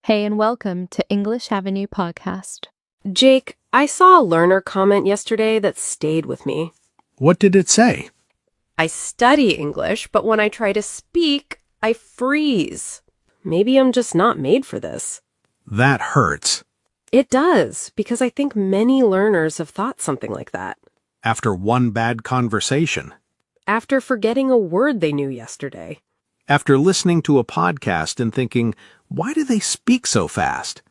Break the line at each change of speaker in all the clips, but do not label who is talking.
Hey, and welcome to English Avenue Podcast.
Jake, I saw a learner comment yesterday that stayed with me.
What did it say?
I study English, but when I try to speak, I freeze. Maybe I'm just not made for this.
That hurts.
It does, because I think many learners have thought something like that.
After one bad conversation.
After forgetting a word they knew yesterday.
After listening to a podcast and thinking, why do they speak so fast?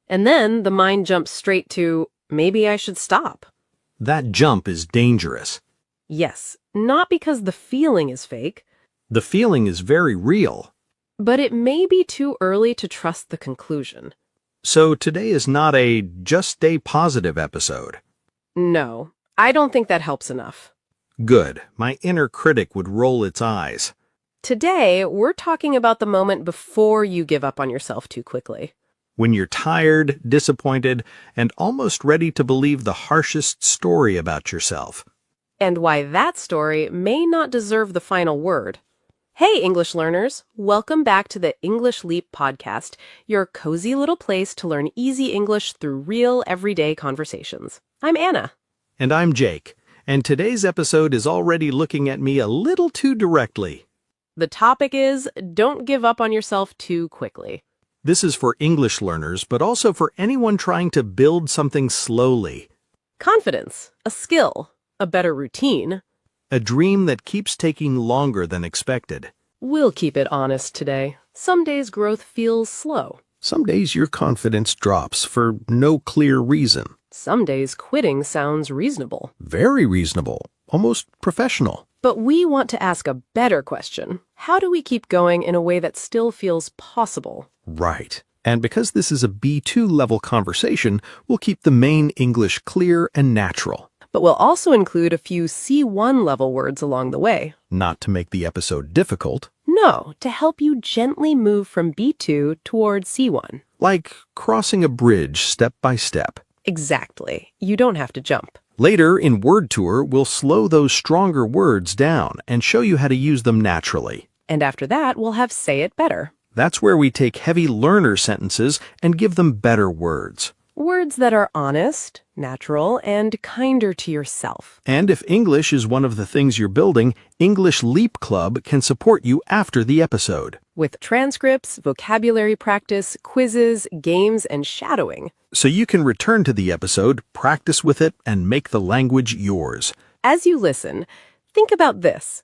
And then the mind jumps straight to, maybe I should stop.
That jump is dangerous.
Yes, not because the feeling is fake,
The feeling is very real.
but it may be too early to trust the conclusion.
So today is not a just stay positive episode.
No, I don't think that helps enough.
Good. My inner critic would roll its eyes.
Today, we're talking about the moment before you give up on yourself too quickly.
When you're tired, disappointed, and almost ready to believe the harshest story about yourself.
And why that story may not deserve the final word. Hey, English learners! Welcome back to the English Leap podcast, your cozy little place to learn easy English through real, everyday conversations. I'm Anna.
And I'm Jake. And today's episode is already looking at me a little too directly.
The topic is, don't give up on yourself too quickly.
This is for English learners, but also for anyone trying to build something slowly.
Confidence, a skill, a better routine.
A dream that keeps taking longer than expected.
We'll keep it honest today. Some days growth feels slow.
Some days your confidence drops for no clear reason.
Some days quitting sounds reasonable.
Very reasonable, almost professional.
But we want to ask a better question. How do we keep going in a way that still feels possible?
Right. And because this is a B2 level conversation, we'll keep the main English clear and natural.
But we'll also include a few C1 level words along the way.
Not to make the episode difficult.
No, to help you gently move from B2 towards C1.
Like crossing a bridge step by step.
Exactly. You don't have to jump.
Later, in Word Tour, we'll slow those stronger words down and show you how to use them naturally.
And after that, we'll have Say It Better.
That's where we take heavy learner sentences and give them better words.
Words that are honest, natural, and kinder to yourself.
And if English is one of the things you're building, English Leap Club can support you after the episode.
With transcripts, vocabulary practice, quizzes, games, and shadowing.
So you can return to the episode, practice with it, and make the language yours.
As you listen, think about this.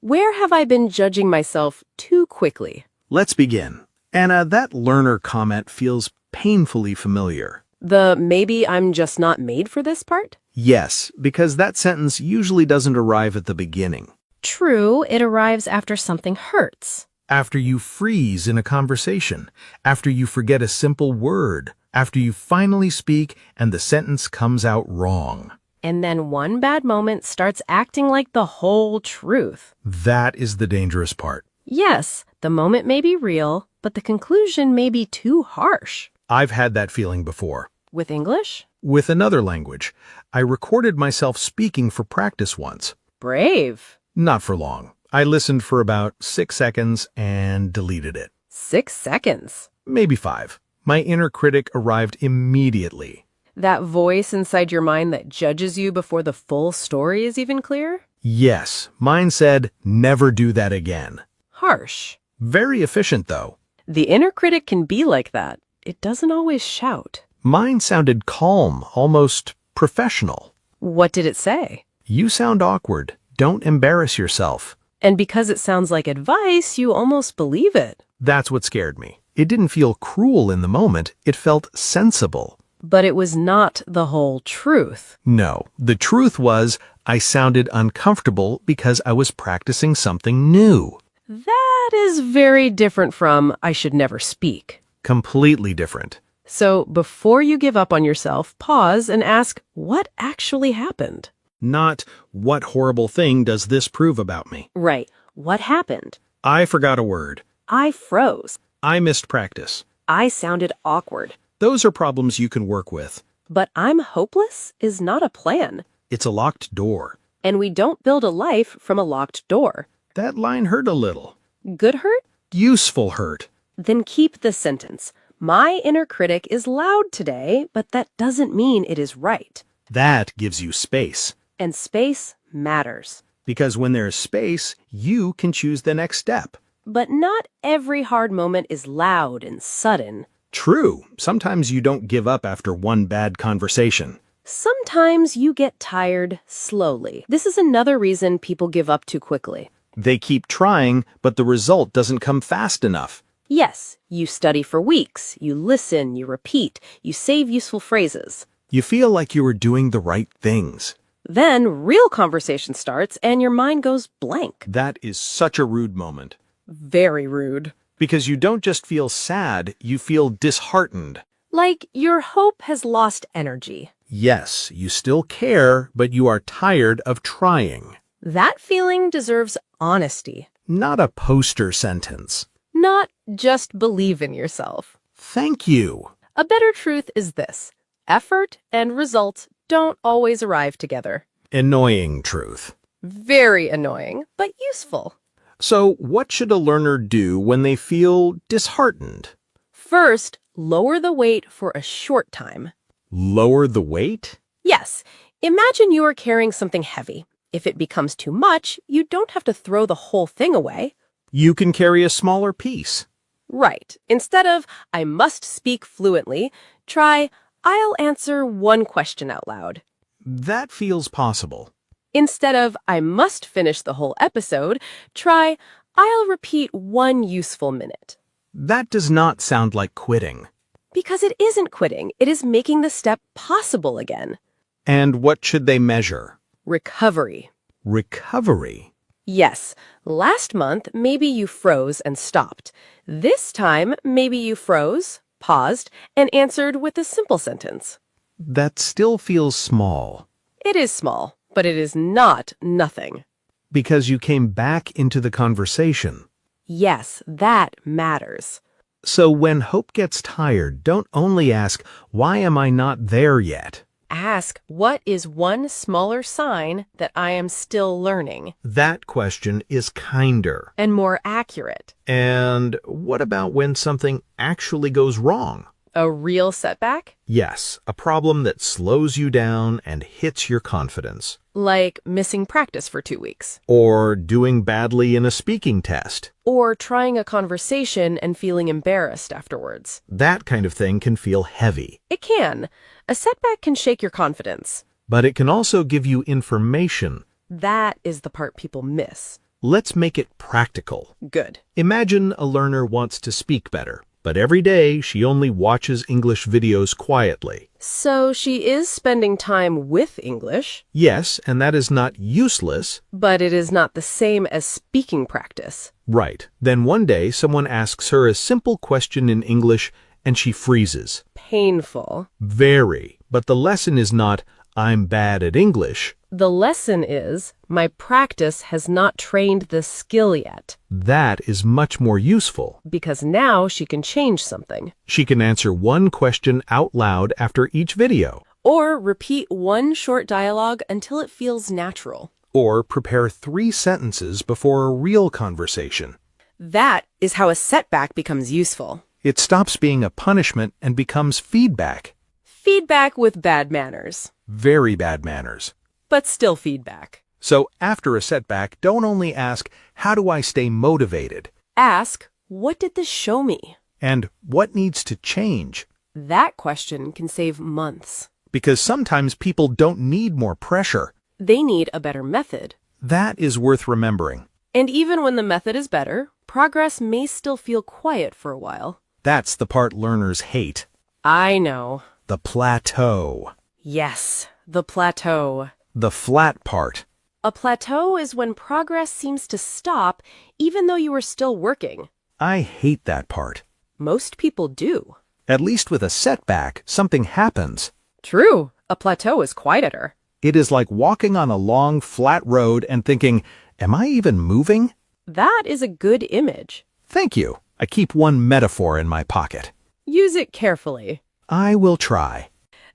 Where have I been judging myself too quickly?
Let's begin. Anna, that learner comment feels painfully familiar.
The maybe I'm just not made for this part?
Yes, because that sentence usually doesn't arrive at the beginning.
True, it arrives after something hurts.
After you freeze in a conversation, after you forget a simple word, after you finally speak and the sentence comes out wrong.
And then one bad moment starts acting like the whole truth.
That is the dangerous part.
Yes, the moment may be real, but the conclusion may be too harsh.
I've had that feeling before.
With English?
With another language. I recorded myself speaking for practice once.
Brave.
Not for long. I listened for about 6 seconds and deleted it.
6 seconds.
Maybe 5. My inner critic arrived immediately.
That voice inside your mind that judges you before the full story is even clear?
Yes, mine said, never do that again.
Harsh.
Very efficient, though.
The inner critic can be like that. It doesn't always shout.
Mine sounded calm, almost professional.
What did it say?
You sound awkward. Don't embarrass yourself.
And because it sounds like advice, you almost believe it.
That's what scared me. It didn't feel cruel in the moment. It felt sensible.
But it was not the whole truth.
No, the truth was I sounded uncomfortable because I was practicing something new.
That is very different from I should never speak.
Completely different.
So before you give up on yourself, pause and ask, what actually happened?
Not, what horrible thing does this prove about me?
Right. What happened?
I forgot a word.
I froze.
I missed practice.
I sounded awkward.
Those are problems you can work with.
But I'm hopeless is not a plan.
It's a locked door.
And we don't build a life from a locked door.
That line hurt a little.
Good hurt?
Useful hurt.
Then keep the sentence. My inner critic is loud today, but that doesn't mean it is right.
That gives you space.
And space matters.
Because when there's space, you can choose the next step.
But not every hard moment is loud and sudden.
True, sometimes you don't give up after one bad conversation.
Sometimes you get tired slowly. This is another reason people give up too quickly.
They keep trying, but the result doesn't come fast enough.
Yes, you study for weeks, you listen, you repeat, you save useful phrases.
You feel like you are doing the right things.
Then real conversation starts and your mind goes blank.
That is such a rude moment.
Very rude.
Because you don't just feel sad, you feel disheartened.
Like your hope has lost energy.
Yes, you still care, but you are tired of trying.
That feeling deserves honesty.
Not a poster sentence.
Not just believe in yourself.
Thank you.
A better truth is this: effort and results don't always arrive together.
Annoying truth.
Very annoying, but useful.
So, what should a learner do when they feel disheartened?
First, lower the weight for a short time.
Lower the weight?
Yes, imagine you are carrying something heavy. If it becomes too much, you don't have to throw the whole thing away.
You can carry a smaller piece.
Right. Instead of, I must speak fluently, try, I'll answer one question out loud.
That feels possible.
Instead of, I must finish the whole episode, try, I'll repeat one useful minute.
That does not sound like quitting.
Because it isn't quitting, it is making the step possible again.
And what should they measure?
Recovery.
Recovery.
Yes, last month maybe you froze and stopped. This time maybe you froze, paused, and answered with a simple sentence.
That still feels small.
It is small, but it is not nothing.
Because you came back into the conversation.
Yes, that matters.
So when hope gets tired, don't only ask, why am I not there yet?
Ask, what is one smaller sign that I am still learning?
That question is kinder.
And more accurate.
And what about when something actually goes wrong?
A real setback?
Yes, a problem that slows you down and hits your confidence.
Like missing practice for 2 weeks.
Or doing badly in a speaking test.
Or trying a conversation and feeling embarrassed afterwards.
That kind of thing can feel heavy.
It can. A setback can shake your confidence.
But it can also give you information.
That is the part people miss.
Let's make it practical.
Good.
Imagine a learner wants to speak better, but every day she only watches English videos quietly.
So she is spending time with English.
Yes, and that is not useless.
But it is not the same as speaking practice.
Right. Then one day someone asks her a simple question in English and she freezes.
Painful.
Very. But the lesson is not, I'm bad at English.
The lesson is, my practice has not trained the skill yet.
That is much more useful.
Because now she can change something.
She can answer one question out loud after each video.
Or repeat one short dialogue until it feels natural.
Or prepare 3 sentences before a real conversation.
That is how a setback becomes useful.
It stops being a punishment and becomes feedback.
Feedback with bad manners.
Very bad manners.
But still feedback.
So after a setback, don't only ask, how do I stay motivated?
Ask, what did this show me?
And what needs to change?
That question can save months.
Because sometimes people don't need more pressure.
They need a better method.
That is worth remembering.
And even when the method is better, progress may still feel quiet for a while.
That's the part learners hate.
I know.
The plateau.
Yes, the plateau.
The flat part.
A plateau is when progress seems to stop even though you are still working.
I hate that part.
Most people do.
At least with a setback, something happens.
True, a plateau is quieter.
It is like walking on a long, flat road and thinking, am I even moving?
That is a good image.
Thank you. I keep one metaphor in my pocket.
Use it carefully.
I will try.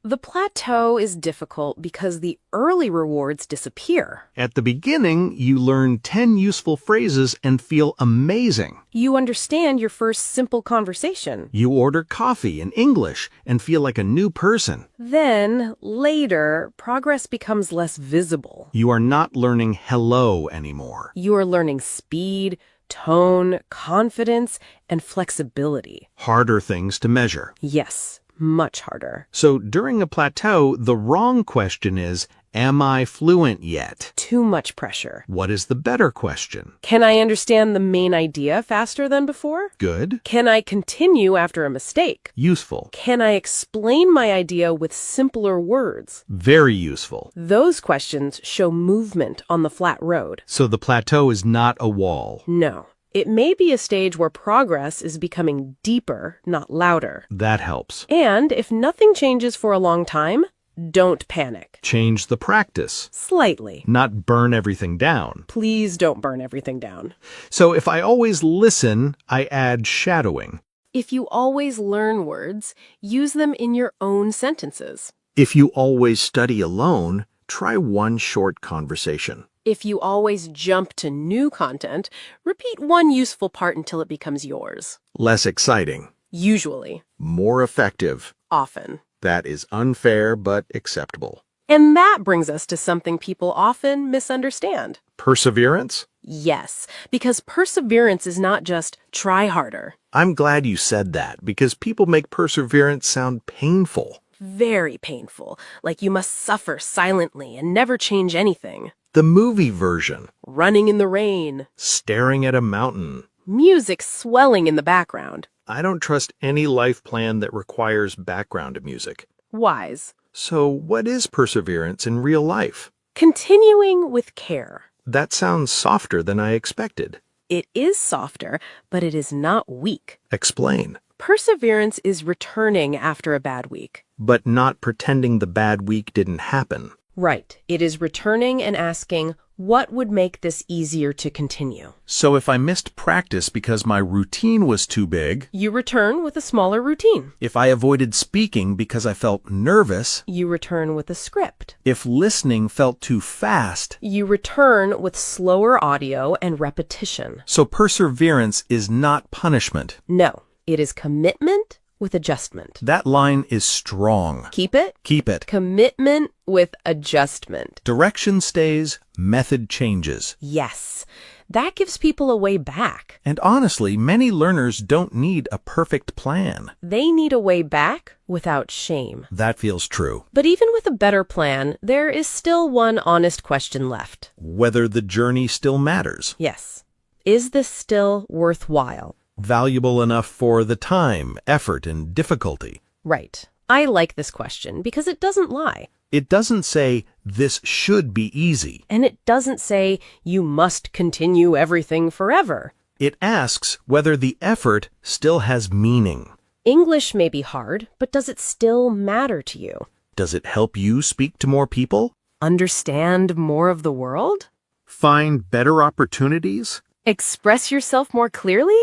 The plateau is difficult because the early rewards disappear.
At the beginning, you learn 10 useful phrases and feel amazing.
You understand your first simple conversation.
You order coffee in English and feel like a new person.
Then, later, progress becomes less visible.
You are not learning hello anymore.
You are learning speed, tone, confidence, and flexibility.
Harder things to measure.
Yes, much harder.
So during a plateau, the wrong question is, am I fluent yet?
Too much pressure.
What is the better question?
Can I understand the main idea faster than before?
Good.
Can I continue after a mistake?
Useful.
Can I explain my idea with simpler words?
Very useful.
Those questions show movement on the flat road.
So the plateau is not a wall.
No. It may be a stage where progress is becoming deeper, not louder.
That helps.
And if nothing changes for a long time, don't panic.
Change the practice.
Slightly.
Not burn everything down.
Please don't burn everything down.
So if I always listen, I add shadowing.
If you always learn words, use them in your own sentences.
If you always study alone, try one short conversation.
If you always jump to new content, repeat one useful part until it becomes yours.
Less exciting.
Usually.
More effective.
Often.
That is unfair but acceptable.
And that brings us to something people often misunderstand.
Perseverance?
Yes, because perseverance is not just try harder.
I'm glad you said that because people make perseverance sound painful.
Very painful, like you must suffer silently and never change anything.
The movie version.
Running in the rain.
Staring at a mountain.
Music swelling in the background.
I don't trust any life plan that requires background music.
Wise.
So what is perseverance in real life?
Continuing with care.
That sounds softer than I expected.
It is softer, but it is not weak.
Explain.
Perseverance is returning after a bad week.
But not pretending the bad week didn't happen.
Right. It is returning and asking, what would make this easier to continue?
So if I missed practice because my routine was too big,
You return with a smaller routine.
if I avoided speaking because I felt nervous,
You return with a script.
if listening felt too fast,
You return with slower audio and repetition.
so perseverance is not punishment.
No, it is commitment with adjustment.
That line is strong.
Keep it.
Keep it.
Commitment with adjustment.
Direction stays, method changes.
Yes, that gives people a way back.
And honestly, many learners don't need a perfect plan.
They need a way back without shame.
That feels true.
But even with a better plan, there is still one honest question left.
Whether the journey still matters.
Yes. Is this still worthwhile?
Valuable enough for the time, effort, and difficulty.
Right. I like this question because it doesn't lie.
It doesn't say, this should be easy.
And it doesn't say you must continue everything forever.
It asks whether the effort still has meaning.
English may be hard, but does it still matter to you?
Does it help you speak to more people?
Understand more of the world?
Find better opportunities?
Express yourself more clearly?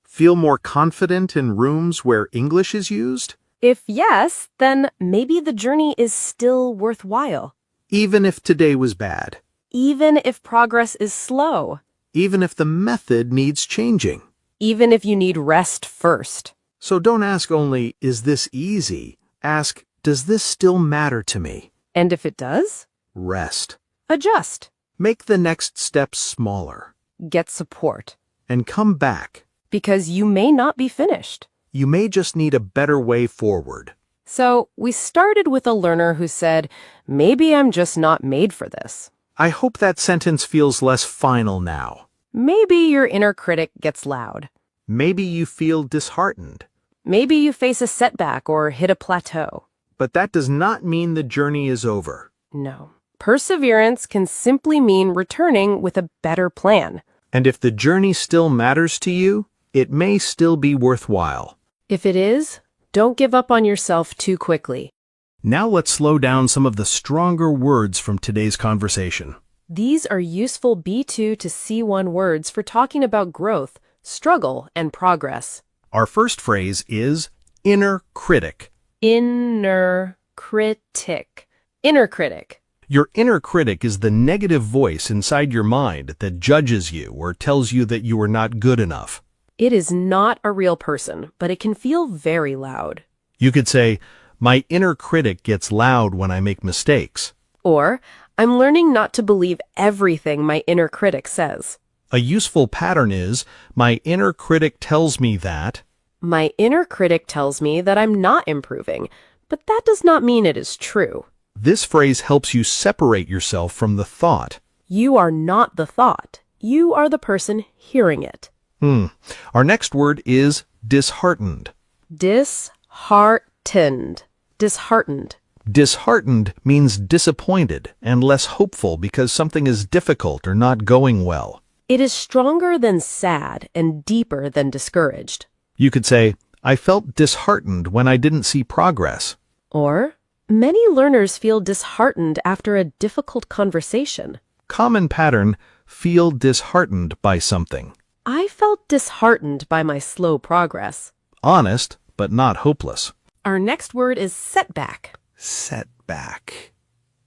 Feel more confident in rooms where English is used?
If yes, then maybe the journey is still worthwhile.
Even if today was bad.
Even if progress is slow.
Even if the method needs changing.
Even if you need rest first.
So don't ask only, is this easy? Ask, does this still matter to me?
And if it does,
Rest.
adjust.
Make the next step smaller.
Get support.
And come back.
Because you may not be finished.
You may just need a better way forward.
So we started with a learner who said, maybe I'm just not made for this.
I hope that sentence feels less final now.
Maybe your inner critic gets loud.
Maybe you feel disheartened.
Maybe you face a setback or hit a plateau.
But that does not mean the journey is over.
No. Perseverance can simply mean returning with a better plan.
And if the journey still matters to you, it may still be worthwhile.
If it is, don't give up on yourself too quickly.
Now let's slow down some of the stronger words from today's conversation.
These are useful B2 to C1 words for talking about growth, struggle, and progress.
Our first phrase is inner critic.
Inner Critic. Inner critic.
Your inner critic is the negative voice inside your mind that judges you or tells you that you are not good enough.
It is not a real person, but it can feel very loud.
You could say, my inner critic gets loud when I make mistakes.
Or, I'm learning not to believe everything my inner critic says.
A useful pattern is, my inner critic tells me that.
My inner critic tells me that I'm not improving, but that does not mean it is true.
This phrase helps you separate yourself from the thought.
You are not the thought. You are the person hearing it.
Our next word is disheartened.
Disheartened. Disheartened.
Disheartened means disappointed and less hopeful because something is difficult or not going well.
It is stronger than sad and deeper than discouraged.
You could say, I felt disheartened when I didn't see progress.
Or, many learners feel disheartened after a difficult conversation.
Common pattern, feel disheartened by something.
I felt disheartened by my slow progress.
Honest, but not hopeless.
Our next word is setback.
Setback.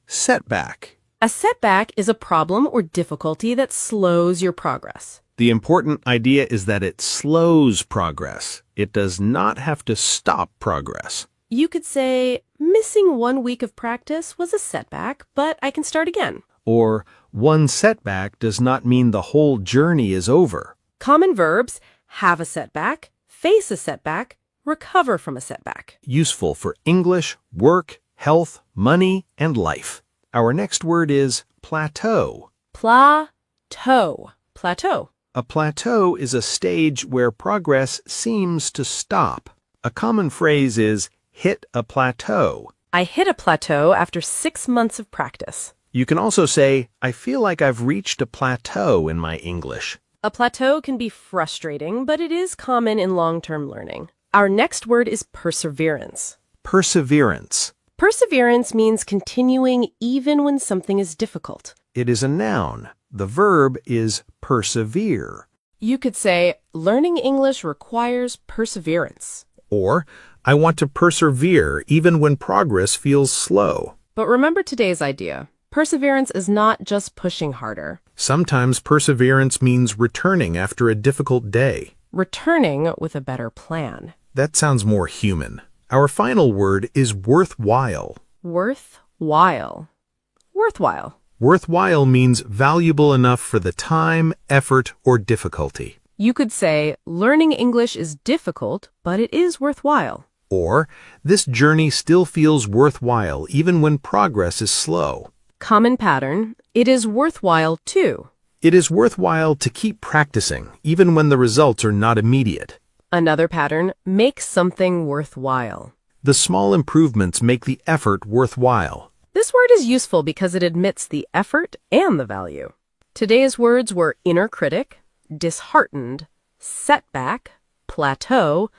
Setback.
A setback is a problem or difficulty that slows your progress.
The important idea is that it slows progress. It does not have to stop progress.
You could say, missing 1 week of practice was a setback, but I can start again.
Or, one setback does not mean the whole journey is over.
Common verbs, have a setback, face a setback, recover from a setback.
Useful for English, work, health, money, and life. Our next word is plateau.
Plateau. Plateau.
A plateau is a stage where progress seems to stop. A common phrase is, hit a plateau.
I hit a plateau after 6 months of practice.
You can also say, I feel like I've reached a plateau in my English.
A plateau can be frustrating, but it is common in long-term learning. Our next word is perseverance.
Perseverance.
Perseverance means continuing even when something is difficult.
It is a noun. The verb is persevere.
You could say, learning English requires perseverance.
Or, I want to persevere even when progress feels slow.
But remember today's idea. Perseverance is not just pushing harder.
Sometimes perseverance means returning after a difficult day.
Returning with a better plan.
That sounds more human. Our final word is worthwhile.
Worthwhile. Worthwhile.
Worthwhile means valuable enough for the time, effort, or difficulty.
You could say, learning English is difficult, but it is worthwhile.
Or, this journey still feels worthwhile even when progress is slow.
Common pattern, it is worthwhile too.
It is worthwhile to keep practicing, even when the results are not immediate.
Another pattern, make something worthwhile.
The small improvements make the effort worthwhile.
This word is useful because it admits the effort and the value. Today's words were inner critic, disheartened, setback, plateau,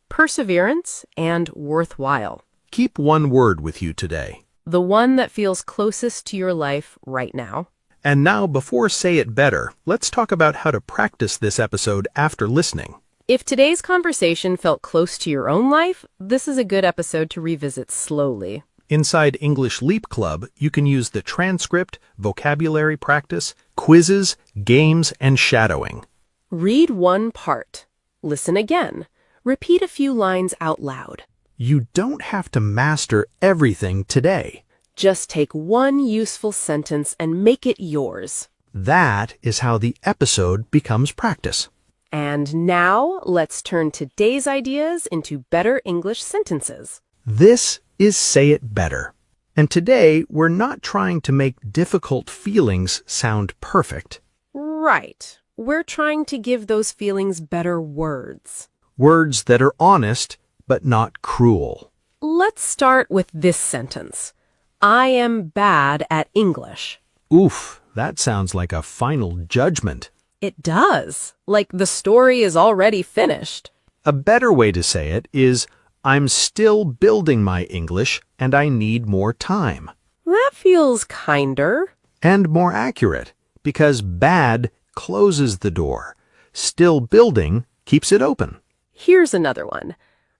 perseverance, and worthwhile.
Keep one word with you today.
The one that feels closest to your life right now.
And now, before Say It Better, let's talk about how to practice this episode after listening.
If today's conversation felt close to your own life, this is a good episode to revisit slowly.
Inside English Leap Club, you can use the transcript, vocabulary practice, quizzes, games, and shadowing.
Read one part. Listen again. Repeat a few lines out loud.
You don't have to master everything today.
Just take one useful sentence and make it yours.
That is how the episode becomes practice.
And now, let's turn today's ideas into better English sentences.
This is Say It Better. And today, we're not trying to make difficult feelings sound perfect.
Right. We're trying to give those feelings better words.
Words that are honest, but not cruel.
Let's start with this sentence. I am bad at English.
Oof, that sounds like a final judgment.
It does. Like the story is already finished.
A better way to say it is, I'm still building my English and I need more time.
That feels kinder.
And more accurate, because bad closes the door. Still building keeps it open.
Here's another one.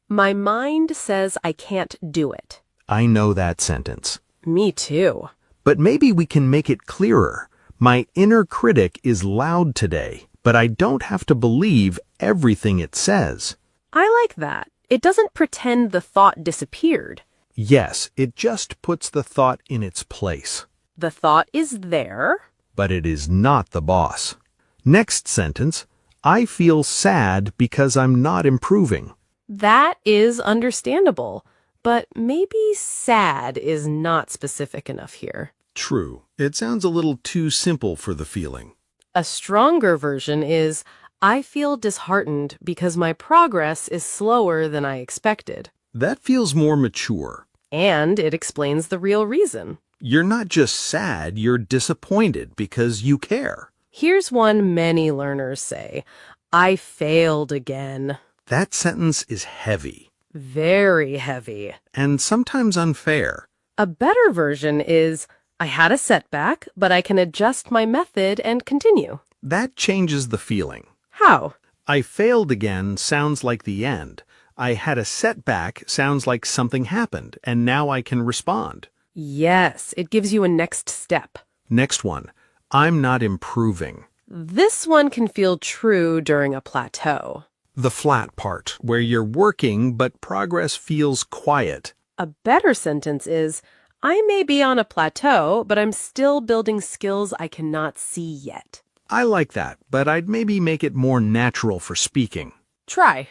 My mind says I can't do it.
I know that sentence.
Me too.
But maybe we can make it clearer. My inner critic is loud today, but I don't have to believe everything it says.
I like that. It doesn't pretend the thought disappeared.
Yes, it just puts the thought in its place.
The thought is there.
But it is not the boss. Next sentence, I feel sad because I'm not improving.
That is understandable, but maybe sad is not specific enough here.
True. It sounds a little too simple for the feeling.
A stronger version is, I feel disheartened because my progress is slower than I expected.
That feels more mature.
And it explains the real reason.
You're not just sad, you're disappointed because you care.
Here's one many learners say, I failed again.
That sentence is heavy.
Very heavy.
And sometimes unfair.
A better version is, I had a setback, but I can adjust my method and continue.
That changes the feeling.
How?
I failed again sounds like the end. I had a setback sounds like something happened, and now I can respond.
Yes, it gives you a next step.
Next one. I'm not improving.
This one can feel true during a plateau.
The flat part, where you're working but progress feels quiet.
A better sentence is, I may be on a plateau, but I'm still building skills I cannot see yet.
I like that, but I'd maybe make it more natural for speaking.
Try.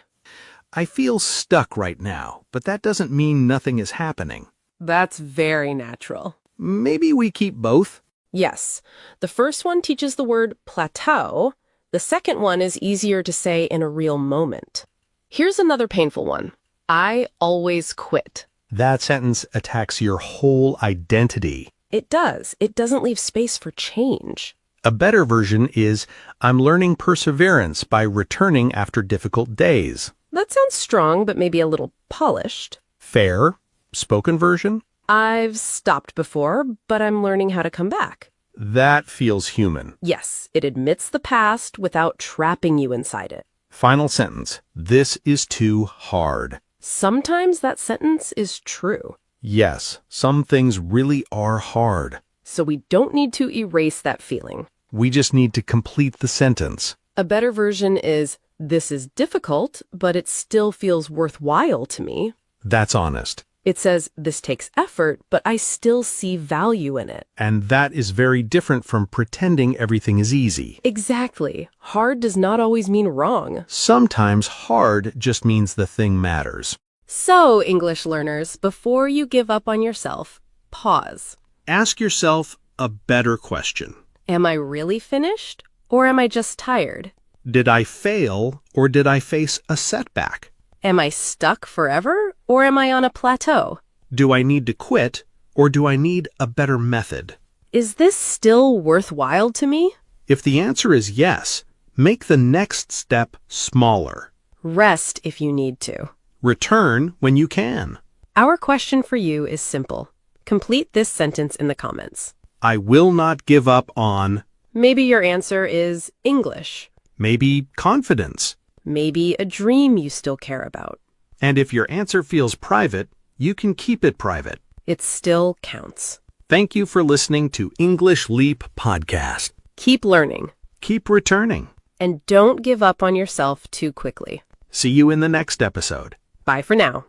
I feel stuck right now, but that doesn't mean nothing is happening.
That's very natural.
Maybe we keep both?
Yes. The first one teaches the word plateau. The second one is easier to say in a real moment. Here's another painful one. I always quit.
That sentence attacks your whole identity.
It does. It doesn't leave space for change.
A better version is, I'm learning perseverance by returning after difficult days.
That sounds strong, but maybe a little polished.
Fair. Spoken version?
I've stopped before, but I'm learning how to come back.
That feels human.
Yes, it admits the past without trapping you inside it.
Final sentence. This is too hard.
Sometimes that sentence is true.
Yes, some things really are hard.
So we don't need to erase that feeling.
We just need to complete the sentence.
A better version is, this is difficult, but it still feels worthwhile to me.
That's honest.
It says, this takes effort, but I still see value in it.
And that is very different from pretending everything is easy.
Exactly. Hard does not always mean wrong.
Sometimes hard just means the thing matters.
So, English learners, before you give up on yourself, pause.
Ask yourself a better question.
Am I really finished, or am I just tired?
Did I fail, or did I face a setback?
Am I stuck forever, or am I on a plateau?
Do I need to quit, or do I need a better method?
Is this still worthwhile to me?
If the answer is yes, make the next step smaller.
Rest if you need to.
Return when you can.
Our question for you is simple. Complete this sentence in the comments.
I will not give up on...
Maybe your answer is English.
Maybe confidence.
Maybe a dream you still care about.
And if your answer feels private, you can keep it private.
It still counts.
Thank you for listening to English Leap Podcast.
Keep learning.
Keep returning.
And don't give up on yourself too quickly.
See you in the next episode.
Bye for now.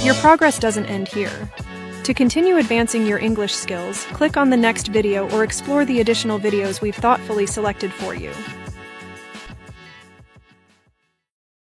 Your progress doesn't end here. To continue advancing your English skills, click on the next video or explore the additional videos we've thoughtfully selected for you.